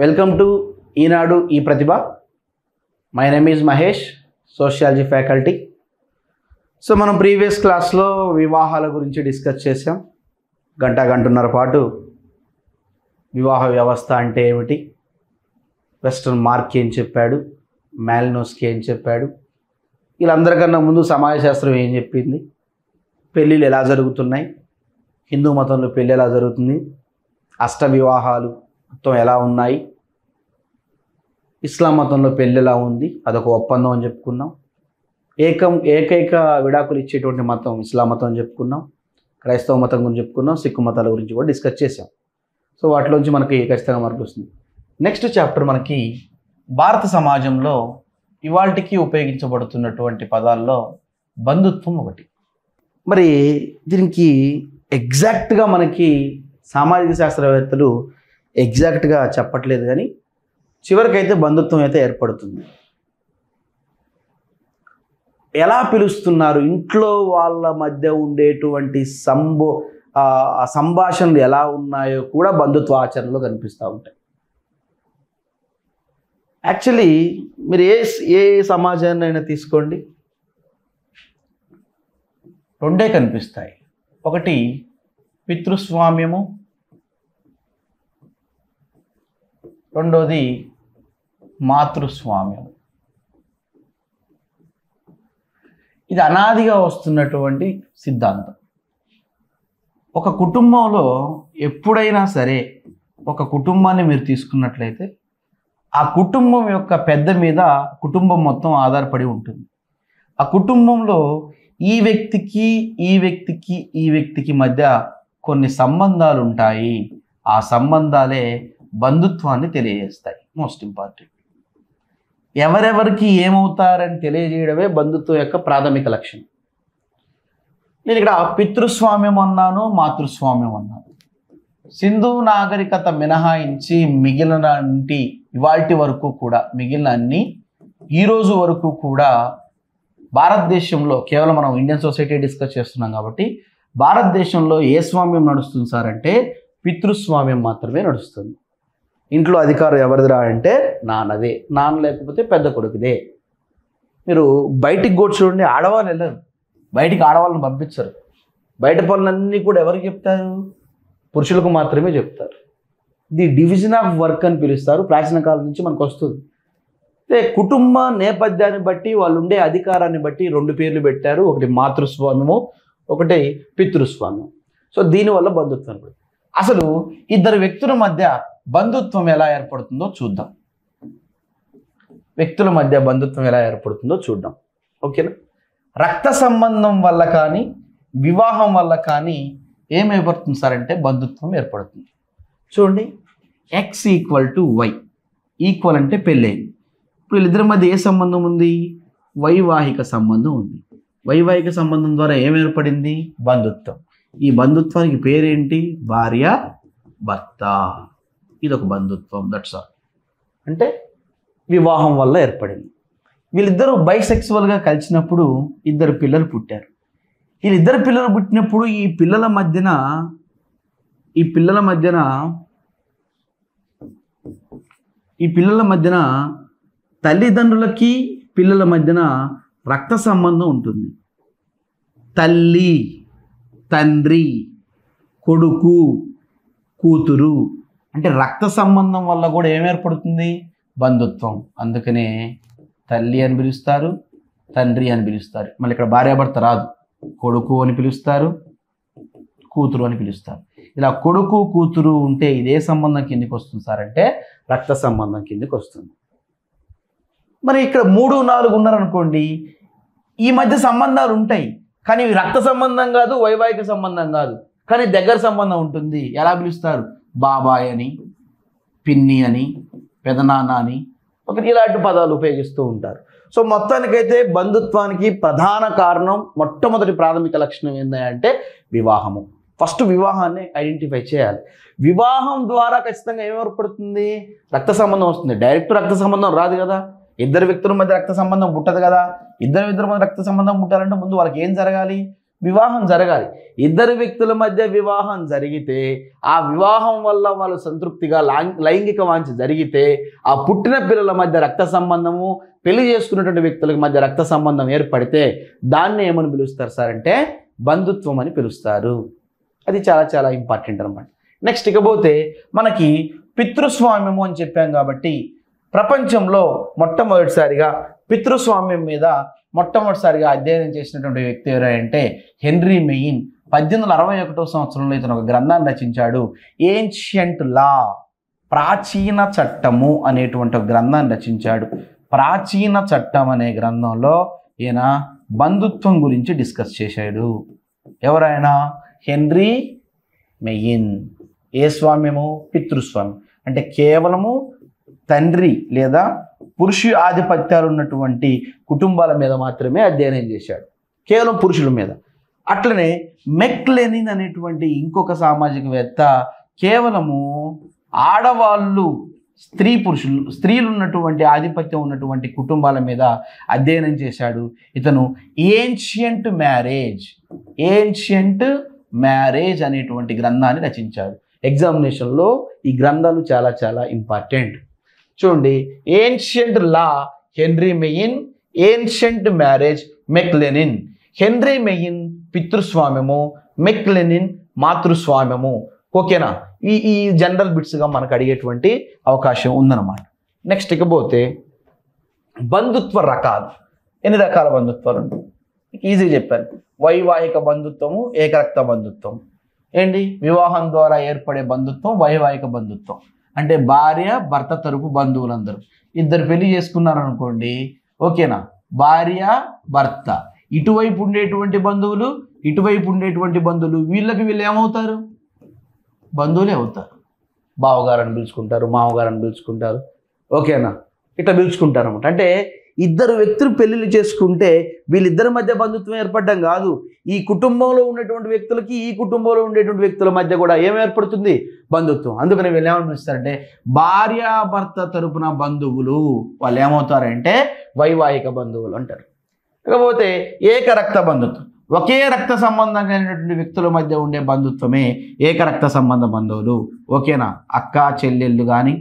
Welcome to Eenadu ఈ Pratibha. My name is Mahesh, sociology faculty. So మనం previous క్లాస్లో వివాహాల గురించి డిస్కస్ చేసాం. గంటన్నర పాటు వివాహ వ్యవస్థ అంటే ఏమిటి, వెస్టర్న్ మార్క్ ఏం చెప్పాడు, మాలినోస్కి ఏం చెప్పాడు, వీళ్ళందరికన్నా ముందు సమాజశాస్త్రం ఏం చెప్పింది, పెళ్ళిళ్ళు ఎలా జరుగుతున్నాయి, హిందూ మతంలో పెళ్ళి ఎలా జరుగుతుంది, అష్ట వివాహాలు మొత్తం ఎలా ఉన్నాయి, ఇస్లాం మతంలో పెళ్ళి ఎలా ఉంది, అదొక ఒప్పందం అని చెప్పుకున్నాం. ఏకైక విడాకులు ఇచ్చేటువంటి మతం ఇస్లాం మతం అని చెప్పుకున్నాం. క్రైస్తవ మతం గురించి చెప్పుకున్నాం. సిక్కు మతాల గురించి కూడా డిస్కస్ చేసాం. సో వాటిలోంచి మనకి ఖచ్చితంగా మార్పు వస్తుంది. నెక్స్ట్ చాప్టర్ మనకి భారత సమాజంలో ఇవాల్టికి ఉపయోగించబడుతున్నటువంటి పదాల్లో బంధుత్వం ఒకటి. మరి దీనికి ఎగ్జాక్ట్గా మనకి సామాజిక శాస్త్రవేత్తలు ఎగ్జాక్ట్గా చెప్పట్లేదు, కానీ చివరికైతే బంధుత్వం అయితే ఏర్పడుతుంది. ఎలా పిలుస్తున్నారు, ఇంట్లో వాళ్ళ మధ్య ఉండేటువంటి సంభాషణలు ఎలా ఉన్నాయో కూడా బంధుత్వ ఆచరణలో కనిపిస్తూ ఉంటాయి. యాక్చువల్లీ మీరు ఏ సమాజాన్ని అయినా తీసుకోండి, రెండే కనిపిస్తాయి. ఒకటి పితృస్వామ్యము, రెండోది మాతృస్వామ్యం. ఇది అనాదిగా వస్తున్నటువంటి సిద్ధాంతం. ఒక కుటుంబంలో ఎప్పుడైనా సరే ఒక కుటుంబాన్ని మీరు తీసుకున్నట్లయితే ఆ కుటుంబం యొక్క పెద్ద మీద కుటుంబం మొత్తం ఆధారపడి ఉంటుంది. ఆ కుటుంబంలో ఈ వ్యక్తికి మధ్య కొన్ని సంబంధాలు ఉంటాయి. ఆ సంబంధాలే బంధుత్వాన్ని తెలియజేస్తాయి. మోస్ట్ ఇంపార్టెంట్, ఎవరెవరికి ఏమవుతారని తెలియజేయడమే బంధుత్వం యొక్క ప్రాథమిక లక్షణం. నేను ఇక్కడ పితృస్వామ్యం అన్నాను, మాతృస్వామ్యం అన్నాను. సింధు నాగరికత మినహాయించి మిగిలిన ఇవాల్టి వరకు కూడా, మిగిలిన అన్ని ఈరోజు వరకు కూడా భారతదేశంలో, కేవలం మనం ఇండియన్ సొసైటీ డిస్కస్ చేస్తున్నాం కాబట్టి భారతదేశంలో ఏ స్వామ్యం నడుస్తుంది సార్ అంటే పితృస్వామ్యం మాత్రమే నడుస్తుంది. ఇంట్లో అధికారం ఎవరిదిరా అంటే నాన్నదే, నాన్న లేకపోతే పెద్ద కొడుకుదే. మీరు బయటికి కూడా చూడండి, ఆడవాళ్ళు వెళ్ళరు, బయటికి ఆడవాళ్ళని పంపించరు. బయట పనులన్నీ కూడా ఎవరికి చెప్తారు? పురుషులకు మాత్రమే చెప్తారు. ది డివిజన్ ఆఫ్ వర్క్ అని పిలుస్తారు. ప్రాచీన కాలం నుంచి మనకు వస్తుంది. కుటుంబ నేపథ్యాన్ని బట్టి, వాళ్ళు ఉండే అధికారాన్ని బట్టి రెండు పేర్లు పెట్టారు. ఒకటి మాతృస్వామ్యము, ఒకటి పితృస్వామ్యం. సో దీనివల్ల బంధుత్వం. అసలు ఇద్దరు వ్యక్తుల మధ్య బంధుత్వం ఎలా ఏర్పడుతుందో చూద్దాం. వ్యక్తుల మధ్య బంధుత్వం ఎలా ఏర్పడుతుందో చూద్దాం. ఓకేనా? రక్త సంబంధం వల్ల కానీ, వివాహం వల్ల కానీ ఏం ఏర్పడుతుంది సార్ అంటే బంధుత్వం ఏర్పడుతుంది. చూడండి, X = Y. ఈక్వల్ అంటే పెళ్ళైంది. ఇప్పుడు వీళ్ళిద్దరి మధ్య ఏ సంబంధం ఉంది? వైవాహిక సంబంధం ఉంది. వైవాహిక సంబంధం ద్వారా ఏం ఏర్పడింది? బంధుత్వం. ఈ బంధుత్వానికి పేరేంటి? భార్య భర్త. ఇదొక బంధుత్వం. That's all. అంటే వివాహం వల్ల ఏర్పడింది. వీళ్ళిద్దరూ బైసెక్సువల్గా కలిసినప్పుడు ఇద్దరు పిల్లలు పుట్టారు. వీళ్ళిద్దరు పిల్లలు పుట్టినప్పుడు ఈ పిల్లల మధ్యన తల్లిదండ్రులకి పిల్లల మధ్యన రక్త సంబంధం ఉంటుంది. తల్లి, తండ్రి, కొడుకు, కూతురు అంటే రక్త సంబంధం వల్ల కూడా ఏం ఏర్పడుతుంది? బంధుత్వం. అందుకనే తల్లి అని పిలుస్తారు, తండ్రి అని పిలుస్తారు. మళ్ళీ ఇక్కడ భార్యాభర్త రాదు, కొడుకు అని పిలుస్తారు, కూతురు అని పిలుస్తారు. ఇలా కొడుకు కూతురు ఉంటే ఇదే సంబంధం కిందకి వస్తుంది సార్ అంటే రక్త సంబంధం కిందకి వస్తుంది. మరి ఇక్కడ 3, 4 ఉన్నారనుకోండి, ఈ మధ్య సంబంధాలు ఉంటాయి, కానీ రక్త సంబంధం కాదు, వైవాహిక సంబంధం కాదు, కానీ దగ్గర సంబంధం ఉంటుంది. ఎలా పిలుస్తారు? బాబాయ్ అని, పిన్ని అని, పెదనాన్న అని, ఒకటి ఇలాంటి పదాలు ఉపయోగిస్తూ ఉంటారు. సో మొత్తానికైతే బంధుత్వానికి ప్రధాన కారణం, మొట్టమొదటి ప్రాథమిక లక్షణం ఏంటంటే వివాహము. ఫస్ట్ వివాహాన్ని ఐడెంటిఫై చేయాలి. వివాహం ద్వారా ఖచ్చితంగా ఏం ఏర్పడుతుంది? రక్త సంబంధం వస్తుంది. డైరెక్ట్ రక్త సంబంధం రాదు కదా, ఇద్దరు వ్యక్తుల మధ్య రక్త సంబంధం పుట్టదు కదా. ఇద్దరు మధ్య రక్త సంబంధం పుట్టాలంటే ముందు వాళ్ళకి ఏం జరగాలి? వివాహం జరగాలి. ఇద్దరు వ్యక్తుల మధ్య వివాహం జరిగితే ఆ వివాహం వల్ల వాళ్ళు సంతృప్తిగా లైంగిక వాంఛ జరిగితే ఆ పుట్టిన పిల్లల మధ్య రక్త సంబంధము, పెళ్లి చేసుకున్నటువంటి వ్యక్తుల మధ్య రక్త సంబంధం ఏర్పడితే దాన్ని ఏమని పిలుస్తారు సార్ అంటే బంధుత్వం అని పిలుస్తారు. అది చాలా చాలా ఇంపార్టెంట్ అనమాట. నెక్స్ట్ ఇకపోతే మనకి పితృస్వామ్యము అని చెప్పాం కాబట్టి ప్రపంచంలో మొట్టమొదటిసారిగా పితృస్వామ్యం మీద మొట్టమొదటిసారిగా అధ్యయనం చేసినటువంటి వ్యక్తి ఎవరంటే హెన్రీ మెయిన్ 1861 సంవత్సరంలో ఇతను ఒక గ్రంథాన్ని రచించాడు. ఏన్షియంట్ లా, ప్రాచీన చట్టము అనేటువంటి ఒక గ్రంథాన్ని రచించాడు. ప్రాచీన చట్టం అనే గ్రంథంలో ఈయన బంధుత్వం గురించి డిస్కస్ చేశాడు. ఎవరైనా హెన్రీ మెయిన్. ఏ స్వామ్యము? పితృస్వామ్యం. అంటే కేవలము తండ్రి లేదా పురుష ఆధిపత్యాలు ఉన్నటువంటి కుటుంబాల మీద మాత్రమే అధ్యయనం చేశాడు, కేవలం పురుషుల మీద. అట్లనే మెక్లెనిన్ అనేటువంటి ఇంకొక సామాజికవేత్త కేవలము ఆడవాళ్ళు స్త్రీలు ఉన్నటువంటి ఆధిపత్యం ఉన్నటువంటి కుటుంబాల మీద అధ్యయనం చేశాడు. ఇతను ఏన్షియంట్ మ్యారేజ్ అనేటువంటి గ్రంథాన్ని రచించాడు. ఎగ్జామినేషన్లో ఈ గ్రంథాలు చాలా చాలా ఇంపార్టెంట్. చూడండి, ancient law Henry Maine, ancient marriage McLennan. Henry Maine పితృస్వామ్యము, మెక్లెనిన్ మాతృస్వామ్యము. ఓకేనా? ఈ జనరల్ బిట్స్గా మనకు అడిగేటువంటి అవకాశం ఉందన్నమాట. నెక్స్ట్ ఇకపోతే బంధుత్వ రకాలు. ఎన్ని రకాల బంధుత్వాలు ఉంటాయి? ఈజీగా చెప్పాను. వైవాహిక బంధుత్వము, ఏకరక్త బంధుత్వం. ఏంటి? వివాహం ద్వారా ఏర్పడే బంధుత్వం వైవాహిక బంధుత్వం. అంటే భార్య భర్త తరపు బంధువులందరూ ఇద్దరు పెళ్లి చేసుకున్నారనుకోండి, ఓకేనా, భార్య భర్త ఇటువైపు ఉండేటువంటి బంధువులు, ఇటువైపు ఉండేటువంటి బంధువులు, వీళ్ళు ఏమవుతారు? బంధువులే అవుతారు. బావగారని పిలుచుకుంటారు, మామగారని పిలుచుకుంటారు, ఓకేనా, ఇట్లా పిలుచుకుంటారు అనమాట. అంటే ఇద్దరు వ్యక్తులు పెళ్ళిళ్ళు చేసుకుంటే వీళ్ళిద్దరి మధ్య బంధుత్వం ఏర్పడడం కాదు, ఈ కుటుంబంలో ఉన్నటువంటి వ్యక్తులకి ఈ కుటుంబంలో ఉండేటువంటి వ్యక్తుల మధ్య కూడా ఏం ఏర్పడుతుంది? బంధుత్వం. అందుకని వీళ్ళు ఏమని పిలుస్తారంటే భార్యాభర్త తరపున బంధువులు, వాళ్ళు ఏమవుతారంటే వైవాహిక బంధువులు అంటారు. ఇకపోతే ఏకరక్త బంధుత్వం, ఒకే రక్త సంబంధం కలిగినటువంటి వ్యక్తుల మధ్య ఉండే బంధుత్వమే ఏకరక్త సంబంధ బంధువులు. ఓకేనా? అక్క చెల్లెళ్ళు కానీ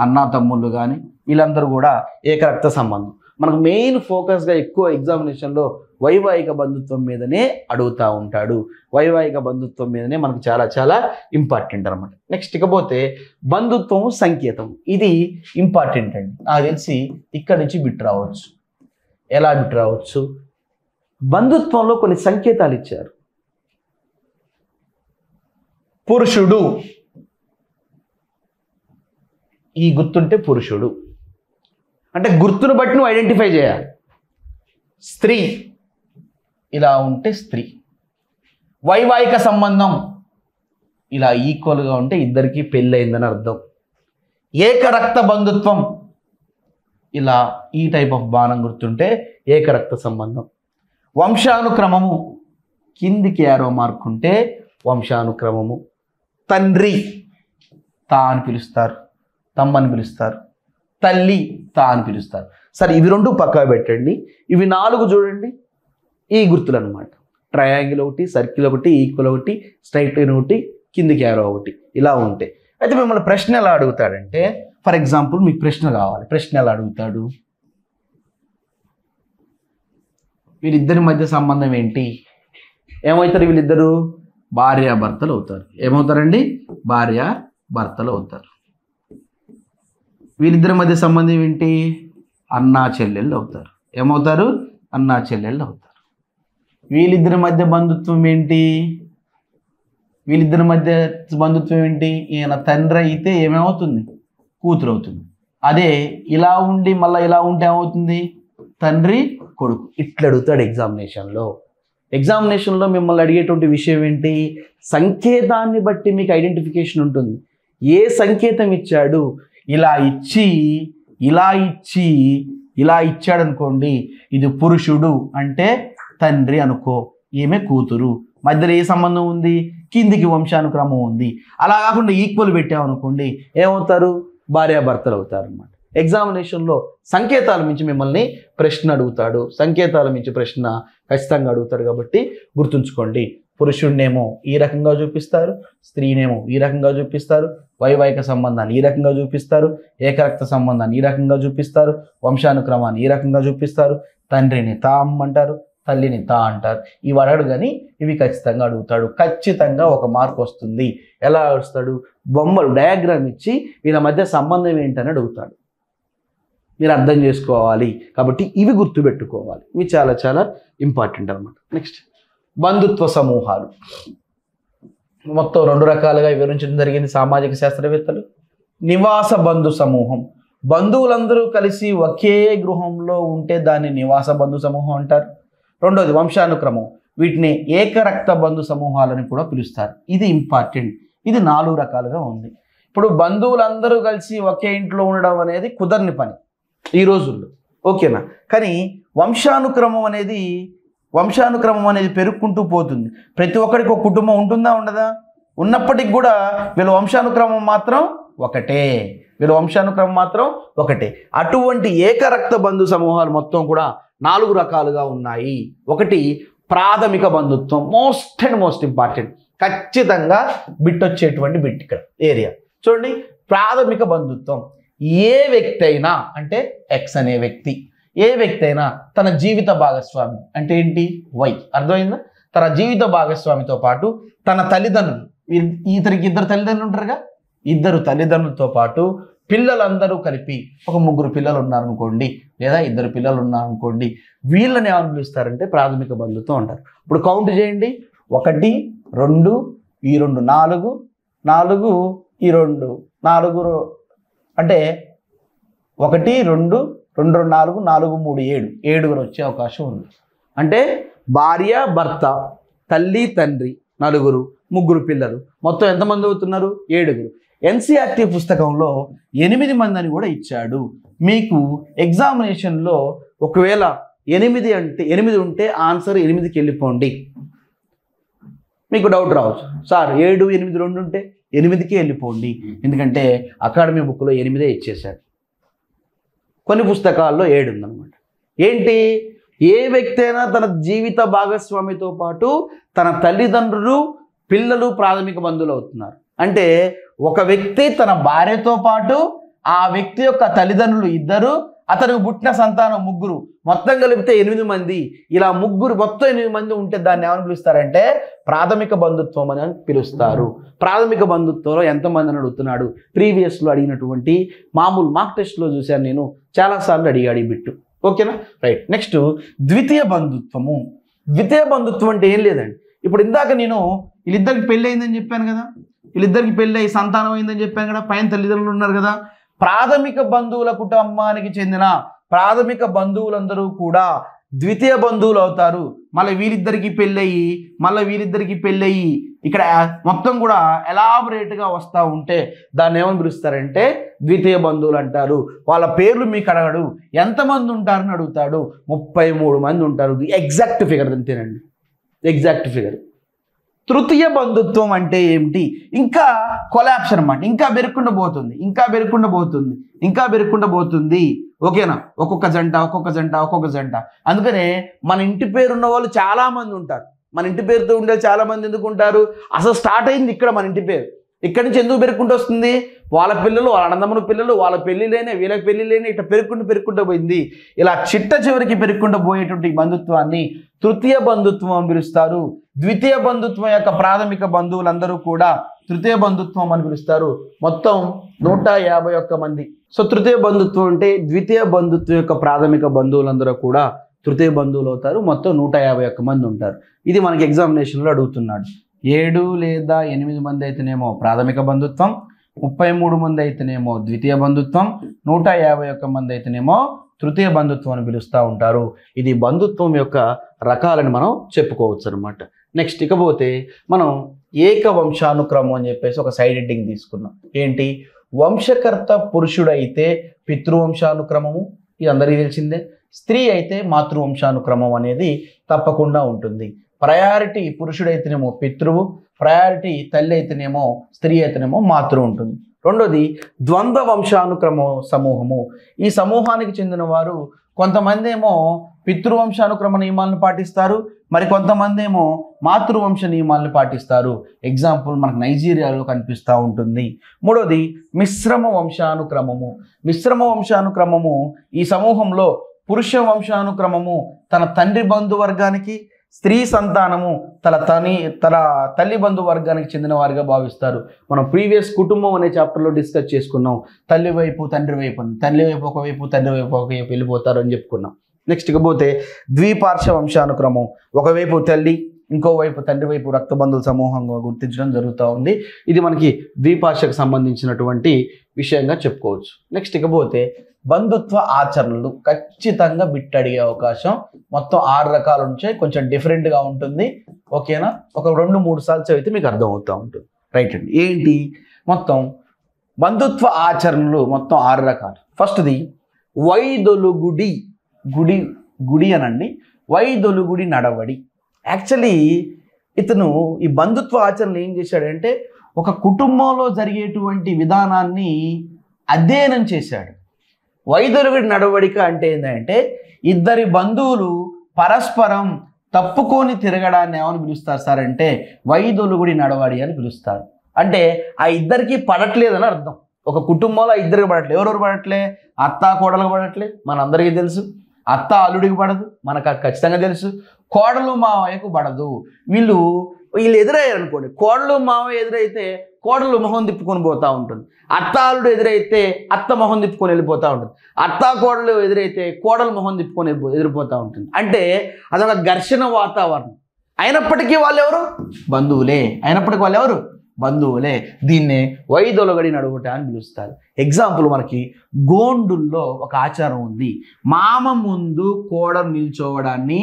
అన్న తమ్ముళ్ళు కానీ వీళ్ళందరూ కూడా ఏకరక్త సంబంధం. మనకు మెయిన్ ఫోకస్గా ఎక్కువ ఎగ్జామినేషన్లో వైవాహిక బంధుత్వం మీదనే అడుగుతూ ఉంటాడు. వైవాహిక బంధుత్వం మీదనే మనకు చాలా చాలా ఇంపార్టెంట్ అనమాట. నెక్స్ట్ ఇకపోతే బంధుత్వము సంకేతం. ఇది ఇంపార్టెంట్ అండి. నాకు తెలిసి ఇక్కడి నుంచి బిట్ రావచ్చు. ఎలా బిట్ రావచ్చు? బంధుత్వంలో కొన్ని సంకేతాలు ఇచ్చారు. పురుషుడు, ఈ గుర్తుంటే పురుషుడు అంటే గుర్తును బట్టి నువ్వు ఐడెంటిఫై చేయాలి. స్త్రీ, ఇలా ఉంటే స్త్రీ. వైవాహిక సంబంధం ఇలా ఈక్వల్గా ఉంటే ఇద్దరికి పెళ్ళయిందని అర్థం. ఏకరక్త బంధుత్వం ఇలా ఈ టైప్ ఆఫ్ బాణం గుర్తుంటే ఏకరక్త సంబంధం. వంశానుక్రమము కిందికి యారో మార్క్ ఉంటే వంశానుక్రమము. తండ్రి తా అని పిలుస్తారు, తమ్మని పిలుస్తారు. తల్లి తా అని పిలుస్తారు. సరే, ఇవి రెండు పక్కకు పెట్టండి. ఇవి 4 చూడండి, ఈ గుర్తులు అనమాట. ట్రయాంగిల్ ఒకటి, సర్కిల్ ఒకటి, ఈక్వల్ ఒకటి, స్ట్రైట్ లైన్ ఒకటి, కిందికి యారో ఒకటి, ఇలా ఉంటాయి. అయితే మిమ్మల్ని ప్రశ్న ఎలా అడుగుతాడంటే, ఫర్ ఎగ్జాంపుల్ మీకు ప్రశ్న కావాలి. ప్రశ్న ఎలా అడుగుతాడు? వీళ్ళిద్దరి మధ్య సంబంధం ఏంటి? ఏమవుతారు వీళ్ళిద్దరు? భార్యాభర్తలు అవుతారు. ఏమవుతారండి? భార్యాభర్తలు అవుతారు. వీళ్ళిద్దరి మధ్య సంబంధం ఏంటి? అన్నా చెల్లెళ్ళు అవుతారు. ఏమవుతారు? అన్నా చెల్లెళ్ళు అవుతారు. వీళ్ళిద్దరి మధ్య బంధుత్వం ఏంటి? వీళ్ళిద్దరి మధ్య బంధుత్వం ఏంటి? ఈయన తండ్రి అయితే ఏమవుతుంది? కూతురు అవుతుంది. అదే ఇలా ఉండి మళ్ళీ ఇలా ఉంటే ఏమవుతుంది? తండ్రి కొడుకు. ఇట్లా అడుగుతాడు ఎగ్జామినేషన్లో. ఎగ్జామినేషన్లో మిమ్మల్ని అడిగేటువంటి విషయం ఏంటి? సంకేతాన్ని బట్టి మీకు ఐడెంటిఫికేషన్ ఉంటుంది. ఏ సంకేతం ఇచ్చాడు? ఇలా ఇచ్చి ఇలా ఇచ్చాడు అనుకోండి, ఇది పురుషుడు అంటే తండ్రి అనుకో, ఈమె కూతురు. మధ్యలో ఏ సంబంధం ఉంది? కిందికి వంశానుక్రమం ఉంది. అలా కాకుండా ఈక్వల్ పెట్టామనుకోండి, ఏమవుతారు? భార్యాభర్తలు అవుతారు అన్నమాట. ఎగ్జామినేషన్లో సంకేతాల మించి మిమ్మల్ని ప్రశ్న అడుగుతాడు. సంకేతాల మించి ప్రశ్న ఖచ్చితంగా అడుగుతాడు. కాబట్టి గుర్తుంచుకోండి, పురుషుడినేమో ఈ రకంగా చూపిస్తారు, స్త్రీనేమో ఈ రకంగా చూపిస్తారు, వైవాహిక సంబంధాన్ని ఈ రకంగా చూపిస్తారు, ఏకరక్త సంబంధాన్ని ఈ రకంగా చూపిస్తారు, వంశానుక్రమాన్ని ఈ రకంగా చూపిస్తారు, తండ్రిని తా అంటారు, తల్లిని తా అంటారు. ఇవి అడగడు కానీ ఇవి ఖచ్చితంగా అడుగుతాడు. ఖచ్చితంగా ఒక మార్క్ వస్తుంది. ఎలా వస్తాడు? బొమ్మలు డయాగ్రామ్ ఇచ్చి వీళ్ళ మధ్య సంబంధం ఏంటని అడుగుతాడు. మీరు అర్థం చేసుకోవాలి. కాబట్టి ఇవి గుర్తుపెట్టుకోవాలి. ఇవి చాలా చాలా ఇంపార్టెంట్ అనమాట. నెక్స్ట్, బంధుత్వ సమూహాలు. మొత్తం 2 రకాలుగా వివరించడం జరిగింది సామాజిక శాస్త్రవేత్తలు. నివాస బంధు సమూహం, బంధువులందరూ కలిసి ఒకే గృహంలో ఉంటే దాన్ని నివాస బంధు సమూహం అంటారు. రెండోది వంశానుక్రమం, వీటిని ఏకరక్త బంధు సమూహాలని కూడా పిలుస్తారు. ఇది ఇంపార్టెంట్. ఇది 4 రకాలుగా ఉంది. ఇప్పుడు బంధువులందరూ కలిసి ఒకే ఇంట్లో ఉండడం అనేది కుదరని పని ఈ రోజుల్లో, ఓకేనా? కానీ వంశానుక్రమం అనేది పెరుక్కుంటూ పోతుంది. ప్రతి ఒక్కరికి ఒక కుటుంబం ఉంటుందా ఉండదా? ఉన్నప్పటికి కూడా వీళ్ళ వంశానుక్రమం మాత్రం ఒకటే. అటువంటి ఏకరక్త బంధు సమూహాలు మొత్తం కూడా 4 రకాలుగా ఉన్నాయి. ఒకటి ప్రాథమిక బంధుత్వం, మోస్ట్ ఇంపార్టెంట్. ఖచ్చితంగా బిట్ వచ్చేటువంటి బిట్ ఇక్కడ ఏరియా చూడండి. ప్రాథమిక బంధుత్వం, ఏ వ్యక్తి అయినా అంటే ఎక్స్ అనే వ్యక్తి, ఏ వ్యక్తి అయినా తన జీవిత భాగస్వామి అంటే ఏంటి? వై. అర్థమైందా? తన జీవిత భాగస్వామితో పాటు తన తల్లిదండ్రులు, ఇతనికి 2 తల్లిదండ్రులు ఉంటారుగా, 2 తల్లిదండ్రులతో పాటు పిల్లలందరూ కలిపి ఒక 3 పిల్లలు ఉన్నారనుకోండి, లేదా 2 పిల్లలు ఉన్నారనుకోండి, వీళ్ళని ఏమని పిలుస్తారంటే ప్రాథమిక బంధుత్వం అంటారు. ఇప్పుడు కౌంట్ చేయండి. 1 2 ఈ 2 4 4 ఈ 2 4 అంటే 1 2 2 4 4 3 7 7 వచ్చే అవకాశం ఉంది. అంటే భార్య భర్త, తల్లి తండ్రి 4, 3 పిల్లలు, మొత్తం ఎంతమంది అవుతున్నారు? 7. ఎన్సీఆర్టీ పుస్తకంలో 8 మంది అని కూడా ఇచ్చాడు. మీకు ఎగ్జామినేషన్లో ఒకవేళ 8 ఉంటే ఆన్సర్ 8కి వెళ్ళిపోండి. మీకు డౌట్ రావచ్చు, సార్ 7 8 2 ఉంటే 8కి వెళ్ళిపోండి. ఎందుకంటే అకాడమీ బుక్లో 8 ఇచ్చేశాడు. కొన్ని పుస్తకాల్లో 7 ఉందన్నమాట. ఏంటి? ఏ వ్యక్తి అయినా తన జీవిత భాగస్వామితో పాటు తన తల్లిదండ్రులు, పిల్లలు ప్రాథమిక బంధువులు అవుతున్నారు. అంటే ఒక వ్యక్తి తన భార్యతో పాటు ఆ వ్యక్తి యొక్క తల్లిదండ్రులు 2, అతనికి పుట్టిన సంతానం 3, మొత్తం కలిపితే 8 మంది. ఇలా 3 మొత్తం 8 మంది ఉంటే దాన్ని ఏమని పిలుస్తారంటే ప్రాథమిక బంధుత్వం అని పిలుస్తారు. ప్రాథమిక బంధుత్వంలో ఎంతమంది అని అడుగుతున్నాడు. ప్రీవియస్లో అడిగినటువంటి మామూలు మార్క్ టెస్ట్లో చూశాను నేను, చాలాసార్లు అడిగాడు ఈ బిట్టు. ఓకేనా? రైట్. నెక్స్ట్, ద్వితీయ బంధుత్వము. ద్వితీయ బంధుత్వం అంటే ఏం లేదండి. ఇప్పుడు ఇందాక నేను వీళ్ళిద్దరికి పెళ్ళి అయిందని చెప్పాను కదా, వీళ్ళిద్దరికి పెళ్ళి అయ్యి సంతానం అయిందని చెప్పాను కదా, పైన తల్లిదండ్రులు ఉన్నారు కదా. ప్రాథమిక బంధువుల కుటుంబానికి చెందిన ప్రాథమిక బంధువులందరూ కూడా ద్వితీయ బంధువులు అవుతారు. మళ్ళీ వీళ్ళిద్దరికి పెళ్ళయి ఇక్కడ మొత్తం కూడా ఎలాబరేట్గా వస్తూ ఉంటే దాన్ని ఏమని పిలుస్తారంటే ద్వితీయ బంధువులు అంటారు. వాళ్ళ పేర్లు మీకు అడగడు, ఎంతమంది ఉంటారని అడుగుతాడు. 33 మంది ఉంటారు. ఎగ్జాక్ట్ ఫిగర్ అంతేనండి, ఎగ్జాక్ట్ ఫిగర్. తృతీయ బంధుత్వం అంటే ఏమిటి? ఇంకా కొలాప్స్ అనమాట. ఇంకా బెరుక్కుండా పోతుంది. ఓకేనా? ఒక్కొక్క జంట. అందుకనే మన ఇంటి పేరున్న వాళ్ళు చాలా మంది ఉంటారు. మన ఇంటి పేరుతో ఉండే చాలా మంది ఎందుకు ఉంటారు? అసలు స్టార్ట్ అయింది ఇక్కడ మన ఇంటి పేరు. ఇక్కడి నుంచి ఎందుకు పెరుక్కుంటూ వస్తుంది? వాళ్ళ పిల్లలు, వాళ్ళ అన్నదమ్ముల పిల్లలు, వాళ్ళ పెళ్ళిలేనే, వీళ్ళకి పెళ్ళిలేనే, ఇట్లా పెరుక్కుంటూ పోయింది. ఇలా చివరికి పెరుక్కుంటూ పోయేటువంటి బంధుత్వాన్ని తృతీయ బంధుత్వం అని పిలుస్తారు. ద్వితీయ బంధుత్వం యొక్క ప్రాథమిక బంధువులందరూ కూడా తృతీయ బంధుత్వం అని పిలుస్తారు. మొత్తం 151 మంది. సో తృతీయ బంధుత్వం అంటే ద్వితీయ బంధుత్వం యొక్క ప్రాథమిక బంధువులందరూ కూడా తృతీయ బంధువులు అవుతారు. మొత్తం 151 మంది ఉంటారు. ఇది మనకి ఎగ్జామినేషన్లో అడుగుతున్నాడు. 7 లేదా 8 మంది అయితేనేమో ప్రాథమిక బంధుత్వం, 33 మంది అయితేనేమో ద్వితీయ బంధుత్వం, 151 మంది అయితేనేమో తృతీయ బంధుత్వం అని పిలుస్తూ ఉంటారు. ఇది బంధుత్వం యొక్క రకాలని మనం చెప్పుకోవచ్చు అనమాట. నెక్స్ట్ ఇకపోతే మనం ఏకవంశానుక్రమం అని చెప్పేసి ఒక సైడ్ హెడ్డింగ్ తీసుకున్నాం. ఏంటి? వంశకర్త పురుషుడైతే పితృవంశానుక్రమము, ఇది అందరికీ తెలిసిందే. స్త్రీ అయితే మాతృవంశానుక్రమం అనేది తప్పకుండా ఉంటుంది. ప్రయారిటీ పురుషుడైతేనేమో పితృవు, ప్రయారిటీ తల్లి అయితేనేమో, స్త్రీ అయితేనేమో మాతృ ఉంటుంది. రెండోది ద్వంద్వ వంశానుక్రమ సమూహము. ఈ సమూహానికి చెందిన వారు కొంతమంది ఏమో పితృవంశానుక్రమ నియమాలను పాటిస్తారు, మరి కొంతమంది ఏమో మాతృవంశ నియమాలను పాటిస్తారు. ఎగ్జాంపుల్ మనకు నైజీరియాలో కనిపిస్తూ ఉంటుంది. మూడోది మిశ్రమ వంశానుక్రమము. మిశ్రమ వంశానుక్రమము ఈ సమూహంలో పురుష వంశానుక్రమము తన తండ్రి బంధువర్గానికి, స్త్రీ సంతానము తన తల్లి బంధువర్గానికి చెందిన వారిగా భావిస్తారు. మనం ప్రీవియస్ కుటుంబం అనే చాప్టర్లో డిస్కస్ చేసుకున్నాం. తల్లి వైపు తండ్రి వైపు, తల్లి వైపు ఒకవైపు తండ్రి వైపు ఒకవైపు వెళ్ళిపోతారు అని చెప్పుకున్నాం. నెక్స్ట్ ఇకపోతే ద్విపార్శ్వ వంశానుక్రమం. ఒకవైపు తల్లి, ఇంకోవైపు తండ్రి వైపు రక్త బంధువుల సమూహంగా గుర్తించడం జరుగుతూ ఉంది. ఇది మనకి ద్విపార్శ్వకు సంబంధించినటువంటి విషయంగా చెప్పుకోవచ్చు. నెక్స్ట్ ఇకపోతే బంధుత్వ ఆచరణలు. ఖచ్చితంగా బిట్ అడిగే అవకాశం. మొత్తం 6 రకాలు ఉంటాయి, కొంచెం డిఫరెంట్గా ఉంటుంది. ఓకేనా? ఒక 2-3 సార్లు చదివితే మీకు అర్థమవుతూ ఉంటుంది. రైట్ అండి. ఏంటి మొత్తం బంధుత్వ ఆచరణలు? మొత్తం 6 రకాలు. ఫస్ట్ది వైదొలుగుడి. గుడి అనండి, వైదొలుగుడి నడవడి. యాక్చువల్లీ ఇతను ఈ బంధుత్వ ఆచరణలు ఏం చేశాడంటే ఒక కుటుంబంలో జరిగేటువంటి విధానాన్ని అధ్యయనం చేశాడు. వైదొలుగుడి నడవడిక అంటే ఏంటంటే ఇద్దరి బంధువులు పరస్పరం తప్పుకొని తిరగడాన్ని ఏమని పిలుస్తారు సార్ అంటే వైదొలుగుడి నడవడి అని పిలుస్తారు. అంటే ఆ ఇద్దరికి పడట్లేదని అర్థం. ఒక కుటుంబంలో ఇద్దరికి పడట్లేదు. ఎవరెవరు పడట్లే? అత్త కోడలకు పడట్లే, మనందరికీ తెలుసు. అత్త అల్లుడికి పడదు, మనకు ఖచ్చితంగా తెలుసు. కోడలు మావయ్యకు పడదు. వీళ్ళు ఎదురయ్యారు అనుకోండి, కోడలు మావయ్య ఎదురైతే కోడలు మొహం తిప్పుకొని పోతూ ఉంటుంది. అత్త అల్లుడు ఎదురైతే అత్త మొహం తిప్పుకొని వెళ్ళిపోతూ ఉంటుంది. అత్త కోడలు ఎదురైతే కోడలు మొహం తిప్పుకొని ఎదిరిపోతూ ఉంటుంది. అంటే అదొక ఘర్షణ వాతావరణం. అయినప్పటికీ వాళ్ళు ఎవరు? బంధువులే. దీన్నే వైదొలగడి నడువుట అని పిలుస్తారు. ఎగ్జాంపుల్ మనకి గోండుల్లో ఒక ఆచారం ఉంది. మామ ముందు కోడలు నిల్చోవడాన్ని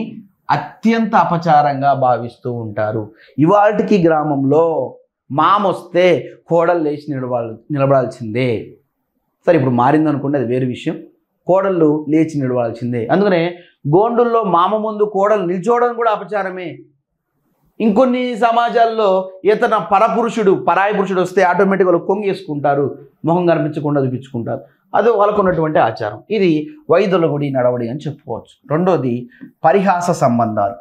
అత్యంత అపచారంగా భావిస్తూ ఉంటారు. ఇవాటికి గ్రామంలో మామ వస్తే కోడలు లేచి నిలబడాల్సిందే. సరే, ఇప్పుడు మారిందనుకోండి, అది వేరే విషయం. కోడళ్ళు లేచి నిలబడాల్సిందే. అందుకనే గోండుల్లో మామ ముందు కోడలు నిల్చోవడం కూడా అపచారమే. ఇంకొన్ని సమాజాల్లో ఇతన పరాయి పురుషుడు వస్తే ఆటోమేటిక్గా వాళ్ళు కొంగేసుకుంటారు, మొహం కనిపించకుండా చూపించుకుంటారు. అది వాళ్ళకు ఉన్నటువంటి ఆచారం. ఇది వైదొలగుడి నడవడి అని చెప్పుకోవచ్చు. రెండోది పరిహాస సంబంధాలు.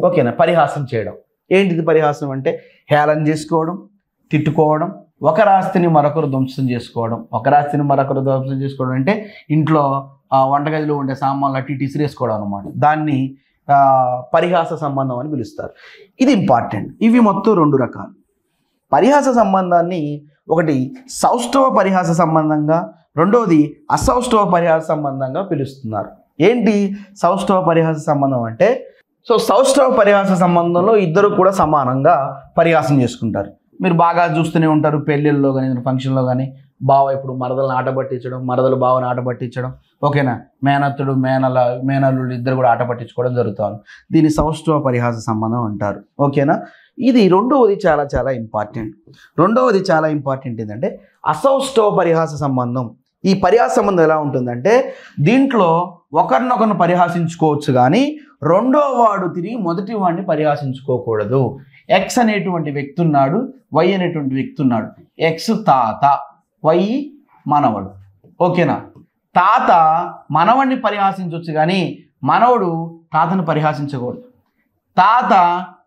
ఓకేనా? పరిహాసం చేయడం. ఏంటిది పరిహాసం అంటే? హేళన చేసుకోవడం, తిట్టుకోవడం, ఒకరి ఆస్తిని మరొకరు ధ్వంసం చేసుకోవడం. అంటే ఇంట్లో వంటగదిలో ఉండే సామాన్లు అట్టి ఇసిరేసుకోవడం అనమాట. దాన్ని పరిహాస సంబంధం అని పిలుస్తారు. ఇది ఇంపార్టెంట్. ఇవి మొత్తం 2 రకాలు. పరిహాస సంబంధాన్ని ఒకటి సౌష్ఠవ పరిహాస సంబంధంగా, రెండవది అసౌష్ఠవ పరిహాస సంబంధంగా పిలుస్తున్నారు. ఏంటి సౌష్ఠవ పరిహాస సంబంధం అంటే? సౌష్ఠవ పరిహాస సంబంధంలో ఇద్దరు కూడా సమానంగా పరిహాసం చేసుకుంటారు. మీరు బాగా చూస్తూనే ఉంటారు పెళ్ళిళ్ళలో కానీ ఫంక్షన్లో కానీ. బావ ఇప్పుడు మరదలను ఆట పట్టించడం, మరదలు బావని ఆట పట్టించడం. ఓకేనా? మేనత్తుడు మేనల్లుడు ఇద్దరు కూడా ఆట పట్టించుకోవడం జరుగుతుంది. దీన్ని సౌష్ఠవ పరిహాస సంబంధం అంటారు. ఓకేనా? ఇది రెండవది చాలా ఇంపార్టెంట్ ఏంటంటే అసౌష్ఠవ పరిహాస సంబంధం. ఈ పరిహాస సంబంధం ఎలా ఉంటుందంటే దీంట్లో ఒకరినొకరిని పరిహాసించుకోవచ్చు కానీ రెండో వాడు తిరిగి మొదటి వాడిని పరిహాసించుకోకూడదు. ఎక్స్ అనేటువంటి వ్యక్తి ఉన్నాడు, వై అనేటువంటి వ్యక్తి ఉన్నాడు. ఎక్స్ తాత, వై మనవడు. ఓకేనా? తాత మనవడిని పరిహాసించవచ్చు కానీ మనవడు తాతను పరిహాసించకూడదు. తాత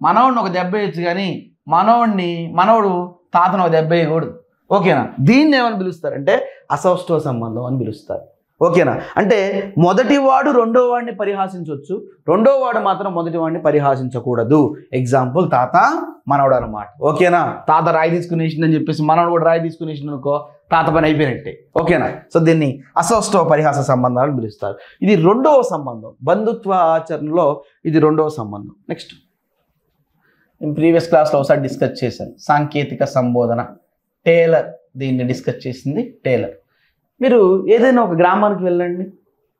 మనవడిని ఒక దెబ్బ వేయచ్చు కానీ మనవడు తాతను ఒక దెబ్బ వేయకూడదు. ఓకేనా? దీన్ని ఏమని పిలుస్తారంటే అసౌష్ఠవ సంబంధం అని పిలుస్తారు. ఓకేనా? అంటే మొదటివాడు రెండో వాడిని పరిహాసించవచ్చు, రెండో వాడు మాత్రం మొదటి వాడిని పరిహాసించకూడదు. ఎగ్జాంపుల్ తాత మనవడు అనమాట. ఓకేనా? తాత రాయి తీసుకునేసిందని చెప్పేసి మనవడు కూడా రాయి తీసుకునేసింది అనుకో, తాత పని అయిపోయినట్టే. ఓకేనా? దీన్ని అసౌష్ఠవ పరిహాస సంబంధాలు పిలుస్తారు. ఇది 2వ సంబంధం. బంధుత్వ ఆచరణలో ఇది 2వ సంబంధం. నెక్స్ట్, నేను ప్రీవియస్ క్లాస్లో ఒకసారి డిస్కస్ చేశాను. సాంకేతిక సంబోధన. టేలర్ దీన్ని డిస్కస్ చేసింది టేలర్. మీరు ఏదైనా ఒక గ్రామానికి వెళ్ళండి.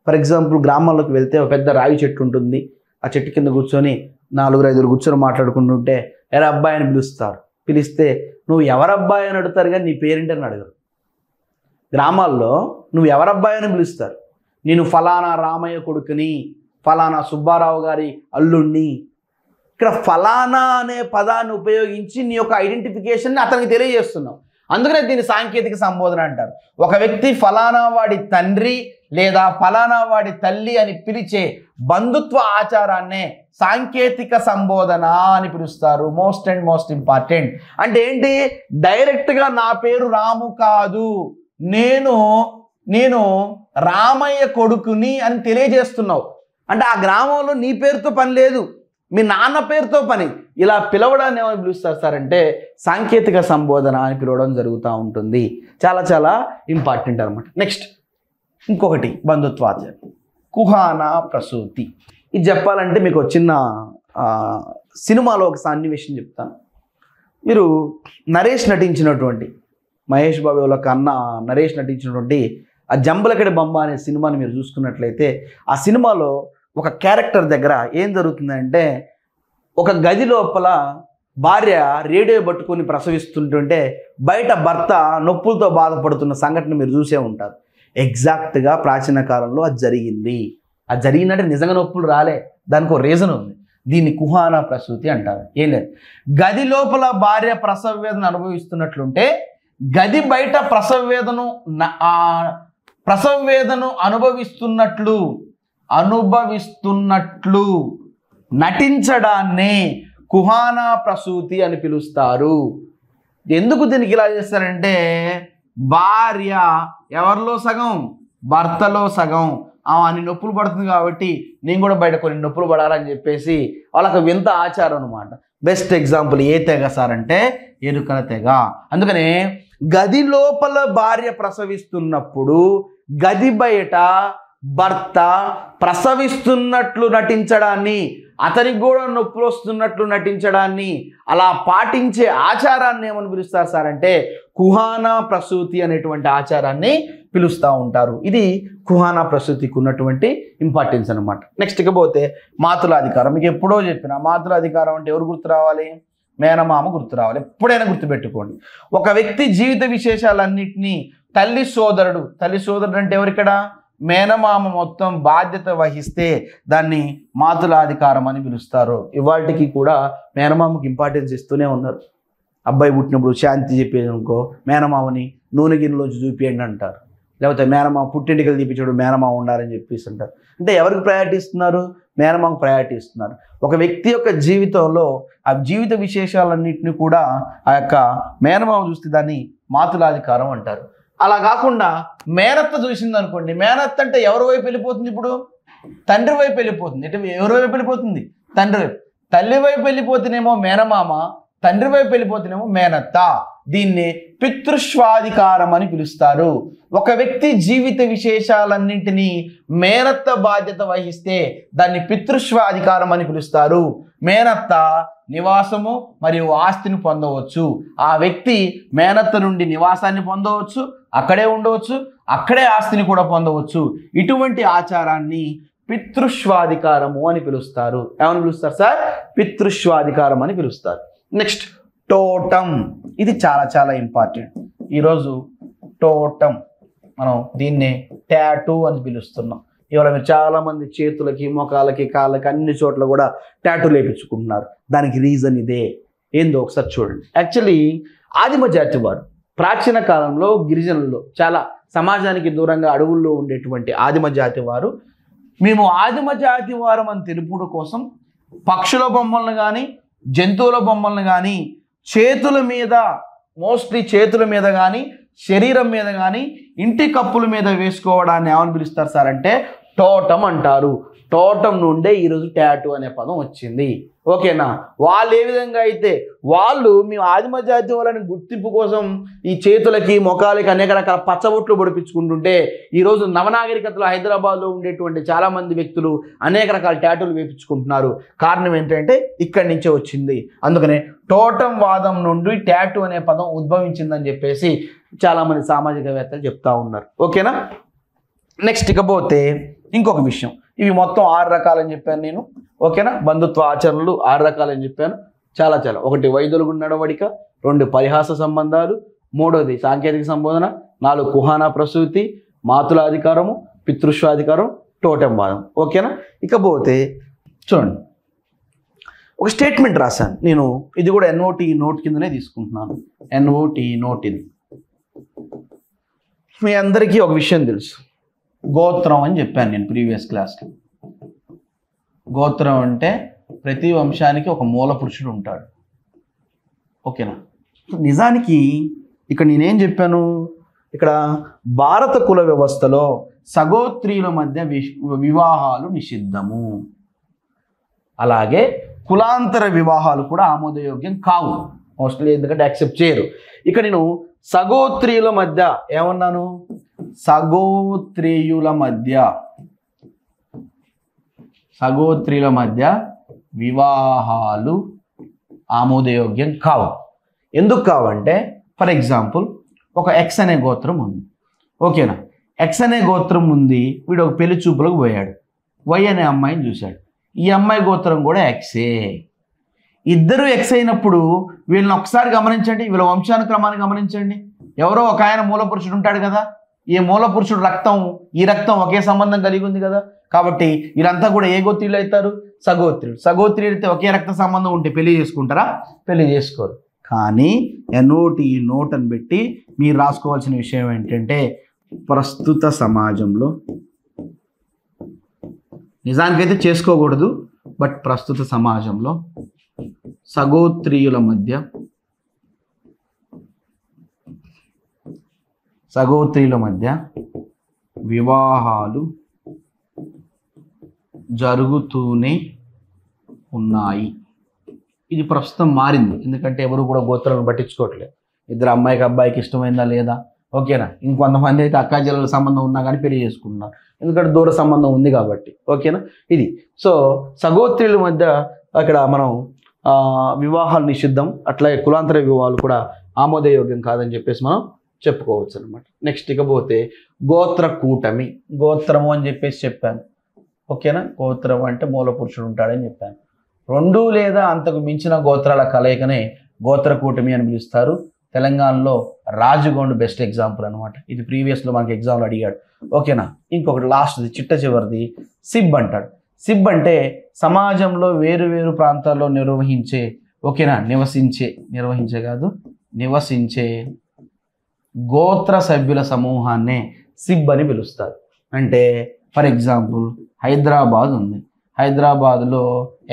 ఫర్ ఎగ్జాంపుల్ గ్రామాల్లోకి వెళ్తే ఒక పెద్ద రావి చెట్టు ఉంటుంది. ఆ చెట్టు కింద కూర్చొని 4-5 కూర్చొని మాట్లాడుకుంటుంటే ఎరా అబ్బాయి అని పిలుస్తారు. పిలిస్తే నువ్వు ఎవరబ్బాయి అని అడుగుతారు కానీ నీ పేరేంటని అడగరు. గ్రామాల్లో నువ్వు ఎవరబ్బాయి అని పిలుస్తారు. నేను ఫలానా రామయ్య కొడుకుని, ఫలానా సుబ్బారావు గారి అల్లుణ్ణి. ఇక్కడ ఫలానా అనే పదాన్ని ఉపయోగించి నీ యొక్క ఐడెంటిఫికేషన్ని అతనికి తెలియజేస్తున్నావు. అందుకనే దీన్ని సాంకేతిక సంబోధన అంటారు. ఒక వ్యక్తి ఫలానా వాడి తండ్రి లేదా ఫలానా వాడి తల్లి అని పిలిచే బంధుత్వ ఆచారాన్నే సాంకేతిక సంబోధన అని పిలుస్తారు. Most important. అంటే ఏంటి? డైరెక్ట్గా నా పేరు రాము కాదు, నేను రామయ్య కొడుకుని అని తెలియజేస్తున్నావు. అంటే ఆ గ్రామంలో నీ పేరుతో పని లేదు, మీ నాన్న పేరుతో పని. ఇలా పిలవడాన్ని ఏమని పిలుస్తారు సార్ అంటే సాంకేతిక సంబోధన అని పిలవడం జరుగుతూ ఉంటుంది. చాలా చాలా ఇంపార్టెంట్ అనమాట. నెక్స్ట్ ఇంకొకటి బంధుత్వాచారం, కుహానా ప్రసూతి. ఇది చెప్పాలంటే మీకు చిన్న సినిమాలో ఒక సన్నివేశం చెప్తాను. మీరు నరేష్ నటించినటువంటి, మహేష్ బాబు వాళ్ళ కన్నా నరేష్ నటించినటువంటి ఆ జంబలకడి బొమ్మ అనే సినిమాని మీరు చూసుకున్నట్లయితే ఆ సినిమాలో ఒక క్యారెక్టర్ దగ్గర ఏం జరుగుతుందంటే ఒక గది లోపల భార్య రేడియో పట్టుకొని ప్రసవిస్తుంటుంటే బయట భర్త నొప్పులతో బాధపడుతున్న సంఘటన మీరు చూసే ఉంటారు. ఎగ్జాక్ట్గా ప్రాచీన కాలంలో అది జరిగింది. అది జరిగిందంటే నిజంగా నొప్పులు రాలే, దానికి ఒక రీజన్ ఉంది. దీన్ని కుహానా ప్రసూతి అంటారు. ఏం లేదు, గది లోపల భార్య ప్రసవ వేదన అనుభవిస్తున్నట్లుంటే గది బయట ప్రసవ వేదన అనుభవిస్తున్నట్లు నటించడాన్నే కుహానా ప్రసూతి అని పిలుస్తారు. ఎందుకు దీనికి ఇలా చేస్తారంటే భార్య ఎవరిలో సగం, భర్తలో సగం. అని నొప్పులు పడుతుంది కాబట్టి నేను కూడా బయట కొన్ని నొప్పులు పడాలని చెప్పేసి వాళ్ళకి వింత ఆచారం అనమాట. బెస్ట్ ఎగ్జాంపుల్ ఏ తెగ సార్ అంటే ఎరుకల తెగ. అందుకనే గది లోపల భార్య ప్రసవిస్తున్నప్పుడు గది బయట భర్త ప్రసవిస్తున్నట్లు నటించడాన్ని, అతనికి కూడా నొప్పులు వస్తున్నట్లు నటించడాన్ని అలా పాటించే ఆచారాన్ని ఏమని పిలుస్తారు సార్ అంటే కుహానా ప్రసూతి అనేటువంటి ఆచారాన్ని పిలుస్తూ ఉంటారు. ఇది కుహానా ప్రసూతికి ఉన్నటువంటి ఇంపార్టెన్స్ అనమాట. నెక్స్ట్ ఇకపోతే మాతులాధికారం. మీకు ఎప్పుడో చెప్పిన మాతులాధికారం అంటే ఎవరు గుర్తు రావాలి? మేనమామ గుర్తు రావాలి. ఎప్పుడైనా గుర్తుపెట్టుకోండి. ఒక వ్యక్తి జీవిత విశేషాలన్నింటినీ తల్లి సోదరుడు అంటే ఎవరిక్కడ? మేనమామ మొత్తం బాధ్యత వహిస్తే దాన్ని మాతులాధికారం అని పిలుస్తారు. ఇవాళకి కూడా మేనమామకి ఇంపార్టెన్స్ ఇస్తూనే ఉన్నారు. అబ్బాయి పుట్టినప్పుడు శాంతి చెప్పేది అనుకో మేనమామని నూనె గిన్నెలోంచి చూపియండి అంటారు. లేకపోతే మేనమామ పుట్టింటికలు తీపించాడు మేనమామ ఉండాలని చెప్పేసి అంటారు. అంటే ఎవరికి ప్రయారిటీ ఇస్తున్నారు? మేనమామకు ప్రయారిటీ ఇస్తున్నారు. ఒక వ్యక్తి యొక్క జీవితంలో ఆ జీవిత విశేషాలన్నింటినీ కూడా ఆ యొక్క మేనమామ చూస్తే దాన్ని మాతులాధికారం అంటారు. అలా కాకుండా మేనత్త చూసింది అనుకోండి, మేనత్త అంటే ఎవరి వైపు వెళ్ళిపోతుంది? ఇప్పుడు తండ్రి వైపు వెళ్ళిపోతుంది. అంటే ఎవరి వైపు వెళ్ళిపోతుంది? తండ్రి వైపు. తల్లి వైపు వెళ్ళిపోతేనేమో మేనమామ, తండ్రి వైపు వెళ్ళిపోతేనేమో మేనత్త. దీన్ని పితృస్వాధికారం అని పిలుస్తారు. ఒక వ్యక్తి జీవిత విశేషాలన్నింటినీ మేనత్త బాధ్యత వహిస్తే దాన్ని పితృస్వాధికారం అని పిలుస్తారు. మేనత్త నివాసము మరియు ఆస్తిని పొందవచ్చు. ఆ వ్యక్తి మేనత్త నుండి నివాసాన్ని పొందవచ్చు, అక్కడే ఉండవచ్చు, అక్కడే ఆస్తిని కూడా పొందవచ్చు. ఇటువంటి ఆచారాన్ని పితృస్వాధికారము అని పిలుస్తారు. ఏమని పిలుస్తారు సార్? పితృస్వాధికారం అని పిలుస్తారు. నెక్స్ట్ టోటం. ఇది చాలా చాలా ఇంపార్టెంట్. ఈరోజు టోటం మనం దీన్నే టాటూ అని పిలుస్తున్నాం. ఇవాళ మీరు చాలామంది చేతులకి, మొఖాలకి, కాళ్ళకి అన్ని చోట్ల కూడా టాటూ లేపించుకుంటున్నారు. దానికి రీజన్ ఇదే. ఏందో ఒకసారి చూడండి. యాక్చువల్లీ ఆదిమ జాతి వారు ప్రాచీన కాలంలో గిరిజనుల్లో చాలా సమాజానికి దూరంగా అడవుల్లో ఉండేటువంటి ఆదిమ జాతి వారు మేము ఆదిమ జాతి వారం అని తెలుపుడు కోసం పక్షుల బొమ్మలను కానీ జంతువుల బొమ్మలను కానీ చేతుల మీద, మోస్ట్లీ చేతుల మీద కానీ శరీరం మీద కానీ ఇంటి కప్పుల మీద వేసుకోవడాన్ని ఏమని పిలుస్తారు సార్ అంటే టోటం అంటారు. టోటం నుండే ఈరోజు టాటూ అనే పదం వచ్చింది. ఓకేనా? వాళ్ళు ఏ విధంగా అయితే మేము ఆదిమ జాతి వాళ్ళని గుర్తింపు కోసం ఈ చేతులకి, మొఖాలకి అనేక రకాల పచ్చబొట్లు పొడిపించుకుంటుంటే ఈరోజు నవనాగరికతలో హైదరాబాద్లో ఉండేటువంటి చాలామంది వ్యక్తులు అనేక రకాల టాటూలు వేపించుకుంటున్నారు. కారణం ఏంటంటే ఇక్కడి నుంచే వచ్చింది. అందుకనే టోటం వాదం నుండి టాటూ అనే పదం ఉద్భవించిందని చెప్పేసి చాలామంది సామాజికవేత్తలు చెప్తా ఉన్నారు. ఓకేనా? నెక్స్ట్ ఇకపోతే ఇంకొక విషయం. ఇవి మొత్తం 6 రకాలని చెప్పాను నేను. ఓకేనా? బంధుత్వ ఆచరణలు 6 రకాలని చెప్పాను. చాలా చాలా. 1 వైదొలుగు నడవడిక, 2 పరిహాస సంబంధాలు, 3వది సాంకేతిక సంబోధన, 4 కుహానా ప్రసూతి, మాతులాధికారము, పితృస్వాధికారం, టోటం వాదం. ఓకేనా? ఇకపోతే చూడండి, ఒక స్టేట్మెంట్ రాశాను నేను. ఇది కూడా NOT నోట్ కిందనే తీసుకుంటున్నాను. NOT నోట్ ఇది. మీ అందరికీ ఒక విషయం తెలుసు, గోత్రం అని చెప్పాను నేను ప్రీవియస్ క్లాస్లో. గోత్రం అంటే ప్రతి వంశానికి ఒక మూల పురుషుడు ఉంటాడు. ఓకేనా? నిజానికి ఇక్కడ నేనేం చెప్పాను, ఇక్కడ భారత కుల వ్యవస్థలో సగోత్రీయుల మధ్య వివాహాలు నిషిద్ధము, అలాగే కులాంతర వివాహాలు కూడా ఆమోదయోగ్యం కావు మోస్ట్లీ, ఎందుకంటే యాక్సెప్ట్ చేయరు. ఇక్కడ నేను సగోత్రీయుల మధ్య ఏమన్నాను, సగోత్రీయుల మధ్య వివాహాలు ఆమోదయోగ్యం కావు. ఎందుకు కావంటే, ఫర్ ఎగ్జాంపుల్ ఒక ఎక్స్ అనే గోత్రం ఉంది. ఓకేనా? ఎక్స్ అనే గోత్రం ఉంది, వీడు ఒక పెళ్లి చూపులకు పోయాడు, వై అనే అమ్మాయిని చూశాడు. ఈ అమ్మాయి గోత్రం కూడా ఎక్సే. ఇద్దరు ఎక్స్ అయినప్పుడు వీళ్ళని ఒకసారి గమనించండి, వీళ్ళ వంశానుక్రమాన్ని గమనించండి. ఎవరో ఒక ఆయన మూల పురుషుడు ఉంటాడు కదా, ఈ మూల పురుషుడు రక్తం ఈ రక్తం ఒకే సంబంధం కలిగి ఉంది కదా, కాబట్టి వీళ్ళంతా కూడా ఏ గోత్రీయులు అవుతారు, సగోత్రీయులు. సగోత్రీయులు అయితే ఒకే రక్త సంబంధం ఉంటే పెళ్లి చేసుకుంటారా? పెళ్లి చేసుకోరు. కానీ ఎన్ఓటి నోట్ అని పెట్టి మీరు రాసుకోవాల్సిన విషయం ఏంటంటే, ప్రస్తుత సమాజంలో, నిజానికైతే చేసుకోకూడదు, బట్ ప్రస్తుత సమాజంలో సగోత్రీయుల మధ్య వివాహాలు జరుగుతూనే ఉన్నాయి. ఇది ప్రస్తుతం మారింది, ఎందుకంటే ఎవరు కూడా గోత్రాలను పట్టించుకోవట్లేదు. ఇద్దరు అమ్మాయికి అబ్బాయికి ఇష్టమైందా లేదా, ఓకేనా? ఇంకొంతమంది అయితే అక్కా చెల్లెల సంబంధం ఉన్నా కానీ పెళ్లి చేసుకుంటున్నారు, ఎందుకంటే దూర సంబంధం ఉంది కాబట్టి. ఓకేనా? ఇది సో సగోత్రీయుల మధ్య అక్కడ మనం వివాహాలు నిషిద్ధం, అట్లాగే కులాంతర వివాహాలు కూడా ఆమోదయోగ్యం కాదని చెప్పేసి మనం చెప్పుకోవచ్చు అనమాట. నెక్స్ట్ ఇకపోతే గోత్ర కూటమి. గోత్రము అని చెప్పేసి చెప్పాను. ఓకేనా? గోత్రం అంటే మూల పురుషుడు ఉంటాడని చెప్పాను. రెండు లేదా అంతకు మించిన గోత్రాల కలయికనే గోత్ర కూటమి అని పిలుస్తారు. తెలంగాణలో రాజగోండ్ బెస్ట్ ఎగ్జాంపుల్ అనమాట. ఇది ప్రీవియస్లో మనకి ఎగ్జామ్లో అడిగాడు. ఓకేనా? ఇంకొకటి లాస్ట్ది చిట్ట చివరిది సిబ్ అంటాడు. సిబ్ అంటే సమాజంలో వేరు వేరు ప్రాంతాల్లో నిర్వహించే, ఓకేనా, నివసించే గోత్ర సభ్యుల సమూహాన్నే సిబ్ అని పిలుస్తారు. అంటే ఫర్ ఎగ్జాంపుల్ హైదరాబాద్ ఉంది, హైదరాబాద్లో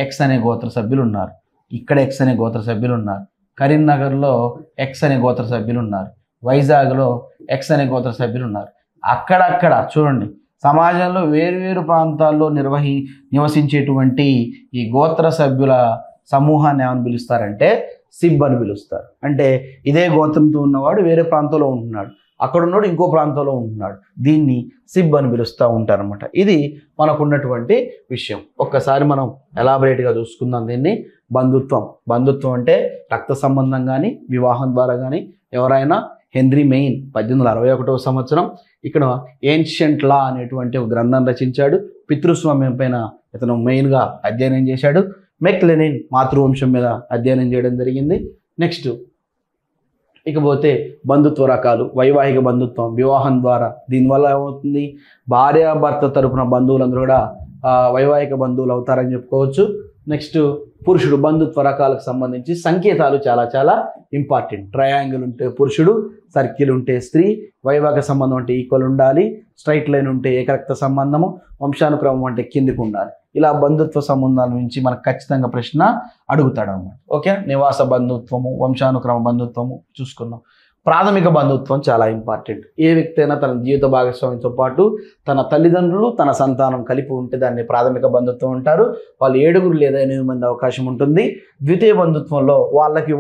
ఎక్స్ అనే గోత్ర సభ్యులు ఉన్నారు, ఇక్కడ ఎక్స్ అనే గోత్ర సభ్యులు ఉన్నారు, కరీంనగర్లో ఎక్స్ అనే గోత్ర సభ్యులు ఉన్నారు, వైజాగ్లో ఎక్స్ అనే గోత్ర సభ్యులు ఉన్నారు. అక్కడక్కడ చూడండి, సమాజంలో వేరువేరు ప్రాంతాల్లో నివసించేటువంటి ఈ గోత్ర సభ్యుల సమూహాన్ని ఏమని పిలుస్తారంటే సిబ్ అని పిలుస్తారు. అంటే ఇదే గోత్రంతో ఉన్నవాడు వేరే ప్రాంతంలో ఉంటున్నాడు, అక్కడ ఉన్నవాడు ఇంకో ప్రాంతంలో ఉంటున్నాడు, దీన్ని సిబ్ అని పిలుస్తూ ఉంటారనమాట. ఇది మనకున్నటువంటి విషయం. ఒక్కసారి మనం ఎలాబరేట్గా చూసుకుందాం దీన్ని. బంధుత్వం అంటే రక్త సంబంధం కానీ వివాహం ద్వారా కానీ. ఎవరైనా హెన్రీ మెయిన్ 1861వ సంవత్సరం ఇక్కడ ఏన్షియంట్ లా అనేటువంటి ఒక గ్రంథం రచించాడు. పితృస్వామ్యం పైన ఇతను మెయిన్గా అధ్యయనం చేశాడు. మెక్లెనిన్ మాతృవంశం మీద అధ్యయనం చేయడం జరిగింది. నెక్స్ట్ ఇకపోతే బంధుత్వ రకాలు. వైవాహిక బంధుత్వం వివాహం ద్వారా, దీనివల్ల ఏమవుతుంది, భార్యాభర్త తరపున బంధువులందరూ కూడా వైవాహిక బంధువులు అవుతారని చెప్పుకోవచ్చు. నెక్స్ట్ పురుషుడు. బంధుత్వ రకాలకు సంబంధించి సంకేతాలు చాలా చాలా ఇంపార్టెంట్. ట్రయాంగిల్ ఉంటే పురుషుడు, సర్కిల్ ఉంటే స్త్రీ, వైవాహిక సంబంధం అంటే ఈక్వల్ ఉండాలి, స్ట్రైట్ లైన్ ఉంటే ఏకరక్త సంబంధము, వంశానుక్రమం అంటే కిందికి ఉండాలి. ఇలా బంధుత్వ సంబంధాల నుంచి మనకు ఖచ్చితంగా ప్రశ్న అడుగుతాడు అన్నమాట. ఓకే, నివాస బంధుత్వము, వంశానుక్రమ బంధుత్వము చూసుకున్నాం. ప్రాథమిక బంధుత్వం చాలా ఇంపార్టెంట్. ఏ వ్యక్తి అయినా తన జీవిత భాగస్వామితో పాటు తన తల్లిదండ్రులు, తన సంతానం కలిపి ఉంటే దాన్ని ప్రాథమిక బంధుత్వం అంటారు. వాళ్ళు 7 లేదా 8 మంది అవకాశం ఉంటుంది. ద్వితీయ బంధుత్వంలో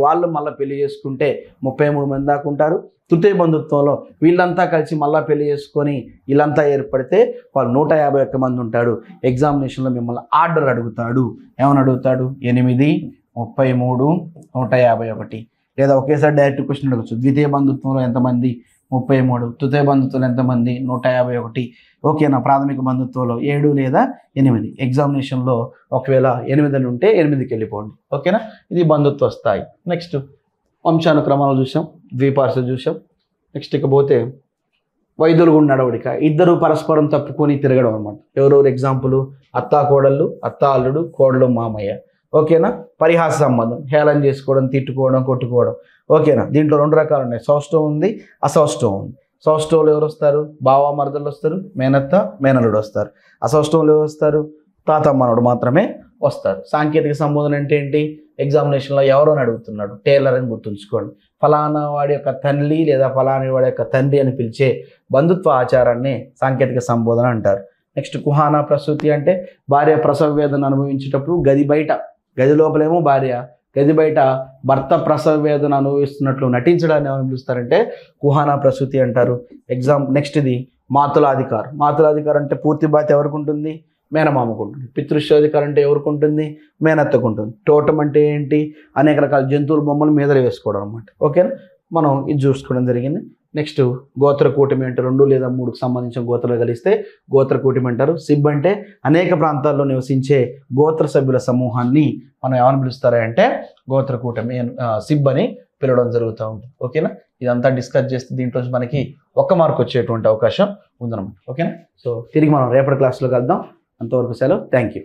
వాళ్ళు మళ్ళీ పెళ్లి చేసుకుంటే 33 మంది దాకా ఉంటారు. తృతీయ బంధుత్వంలో వీళ్ళంతా కలిసి మళ్ళీ పెళ్లి చేసుకొని వీళ్ళంతా ఏర్పడితే వాళ్ళు 151 మంది ఉంటాడు. ఎగ్జామినేషన్లో మిమ్మల్ని ఆర్డర్ అడుగుతాడు. ఏమని అడుగుతాడు? 8, 33, 151. లేదా ఒకేసారి డైరెక్ట్ క్వశ్చన్ అడగచ్చు. ద్వితీయ బంధుత్వంలో ఎంతమంది? 33. తృతీయ బంధుత్వంలో ఎంతమంది? 151. ఓకేనా? ప్రాథమిక బంధుత్వంలో 7 లేదా 8. ఎగ్జామినేషన్లో ఒకవేళ 8 ఉంటే 8కి వెళ్ళిపోండి. ఓకేనా? ఇది బంధుత్వ స్థాయి. నెక్స్ట్ వంశానుక్రమాలు చూసాం, ద్విపార్శ్వ చూసాం. నెక్స్ట్ ఇకపోతే వైదొలుగుండు నడవడిక. ఇద్దరు పరస్పరం తప్పుకొని తిరగడం అనమాట. ఎవరెవరు ఎగ్జాంపుల్? అత్తా కోడళ్ళు, అత్తా అల్లుడు, కోడలు మామయ్య. ఓకేనా. పరిహాస సంబంధం, హేళన చేసుకోవడం, తిట్టుకోవడం, కొట్టుకోవడం. ఓకేనా. దీంట్లో 2 రకాలు ఉన్నాయి, సౌష్టవం ఉంది, అసౌష్టవం ఉంది. సౌష్టవంలో ఎవరు వస్తారు? బావ మరదలు వస్తారు, మేనత్త మేనలుడు వస్తారు. అసౌష్టవంలో ఎవరు వస్తారు? తాత మనవడు మాత్రమే వస్తారు. సాంకేతిక సంబోధన అంటే ఏంటి? ఎగ్జామినేషన్లో ఎవరో అని అడుగుతున్నాడు, టేలర్ అని గుర్తుంచుకోండి. ఫలానా వాడి యొక్క తల్లి లేదా ఫలానా వాడి యొక్క తండ్రి అని పిలిచే బంధుత్వ ఆచారాన్ని సాంకేతిక సంబోధన అంటారు. నెక్స్ట్ కుహానా ప్రసూతి అంటే భార్య ప్రసవ వేదన అనుభవించేటప్పుడు గది లోపలేమో భార్య, గది బయట భర్త ప్రసవ వేదన అనుభవిస్తున్నట్లు నటించడాన్ని ఏమని పిలుస్తారంటే కుహానా ప్రసూతి అంటారు. నెక్స్ట్ ఇది మాతులాధికారం అంటే పూర్తి బాధ్యత ఎవరికి ఉంటుంది? మేనమామకు ఉంటుంది. పితృశ్వాధికారం అంటే ఎవరికి ఉంటుంది? మేనత్తకు ఉంటుంది. టోటం అంటే ఏంటి? అనేక రకాల జంతువుల బొమ్మలు మీదలు వేసుకోవడం అనమాట. ఓకేనా. మనం ఇది చూసుకోవడం జరిగింది. నెక్స్ట్ గోత్ర కూటమి అంటే 2 లేదా 3కు సంబంధించిన గోత్రాలు కలిస్తే గోత్ర కూటమి అంటారు. సిబ్ అంటే అనేక ప్రాంతాల్లో నివసించే గోత్ర సభ్యుల సమూహాన్ని మనం ఏమని పిలుస్తారంటే గోత్ర కూటమి సిబ్ అని పిలవడం జరుగుతూ ఉంటుంది. ఓకేనా. ఇదంతా డిస్కస్ చేస్తే దీంట్లో మనకి 1 మార్క్ వచ్చేటువంటి అవకాశం ఉందన్నమాట. ఓకేనా. సో తిరిగి మనం రేపటి క్లాస్లో కలుద్దాం. అంతవరకు సెలవు. Thank you.